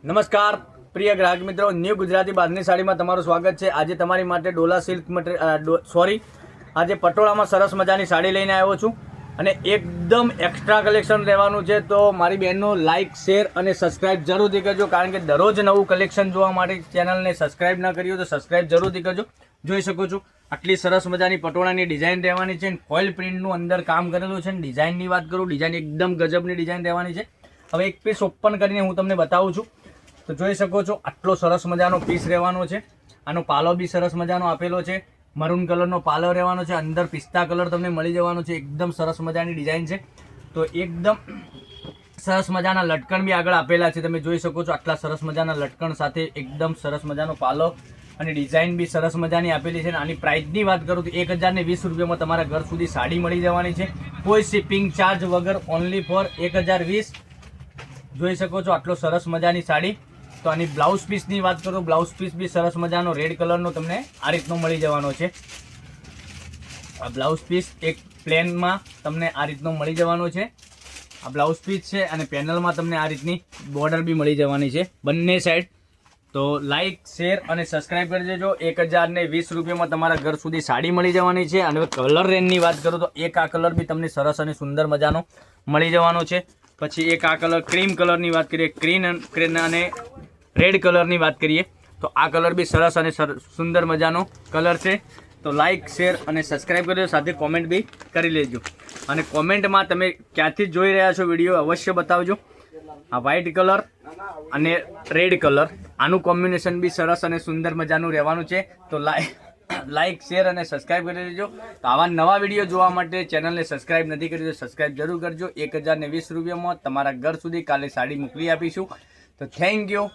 નમસ્કાર પ્રિય ગ્રાહક મિત્રો, ન્યૂ ગુજરાતી બાંધણી સાડીમાં તમારું સ્વાગત છે। આજે તમારી માટે ડોલા સિલ્ક આજે પટોળામાં સરસ મજાની સાડી લઈને આવ્યો છું અને એકદમ એક્સ્ટ્રા કલેક્શન રહેવાનું છે। તો મારી બહેનનો લાઇક, શેર અને સબસ્ક્રાઇબ જરૂરથી કરજો, કારણ કે દરરોજ નવું કલેક્શન જોવા માટે ચેનલને સબસ્ક્રાઇબ ના કરી હોય તો સબસ્ક્રાઇબ જરૂરથી કરજો। જોઈ શકો છો આટલી સરસ મજાની પટોળાની ડિઝાઇન રહેવાની છે। ફોઇલ પ્રિન્ટનું અંદર કામ કરેલું છે। ડિઝાઇનની વાત કરું, ડિઝાઇન એકદમ ગજબની ડિઝાઇન રહેવાની છે। હવે એક પીસ ઓપન કરીને હું તમને બતાવું છું તો જોઈ શકો છો આટલો સરસ મજાનો પીસ રહેવાનો છે। આનો પાલો બી સરસ મજાનો આપેલો છે, મરૂન કલરનો પાલો રહેવાનો છે, અંદર પિસ્તા કલર તમને મળી જવાનો છે। એકદમ સરસ મજાની ડિઝાઇન છે। તો એકદમ સરસ મજાના લટકણ બી આગળ આપેલા છે, તમે જોઈ શકો છો આટલા સરસ મજાના લટકણ સાથે એકદમ સરસ મજાનો પાલો અને ડિઝાઇન બી સરસ મજાની આપેલી છે। આની પ્રાઇસની વાત કરું તો 1020 રૂપિયામાં તમારા ઘર સુધી સાડી મળી જવાની છે, કોઈ શિપિંગ ચાર્જ વગર, ઓનલી ફોર 1020। જોઈ શકો છો આટલો સરસ મજાની સાડી। તો આની બ્લાઉઝ પીસની વાત કરું, બ્લાઉઝ પીસ બી સરસ મજાનો રેડ કલરનો તમને આ રીતનો મળી જવાનો છે। આ બ્લાઉઝ પીસ એક પ્લેનમાં તમને આ રીતનો મળી જવાનો છે। આ બ્લાઉઝ પીસ છે અને પેનલમાં તમને આ રીતની બોર્ડર બી મળી જવાની છે બંને સાઈડ। તો લાઇક, શેર અને સબસ્ક્રાઇબ કરી દેજો। 1020 રૂપિયામાં તમારા ઘર સુધી સાડી મળી જવાની છે। અને કલર રેન્જની વાત કરું તો એક આ કલર બી તમને સરસ અને સુંદર મજાનો મળી જવાનો છે। પછી એક આ કલર ક્રીમ કલરની વાત કરીએ, ક્રીમ અને રેડ કલરની વાત કરીએ તો આ કલર બી સરસ અને સુંદર મજાનો કલર છે। તો લાઇક, શેર અને સબસ્ક્રાઇબ કરજો, સાથે કોમેન્ટ બી કરી લેજો। અને કોમેન્ટમાં તમે ક્યાંથી જોઈ રહ્યા છો વિડીયો અવશ્ય બતાવજો। આ વ્હાઇટ કલર અને રેડ કલર, આનું કોમ્બિનેશન બી સરસ અને સુંદર મજાનું રહેવાનું છે। તો લાઇક, શેર અને સબસ્ક્રાઇબ કરી દેજો। તો આવા નવા વિડીયો જોવા માટે ચેનલને સબસ્ક્રાઇબ નથી કરી તો સબસ્ક્રાઇબ જરૂર કરજો। 1020 રૂપિયામાં તમારા ઘર સુધી કાલે સાડી મોકલી આપીશું। તો થેન્ક યુ।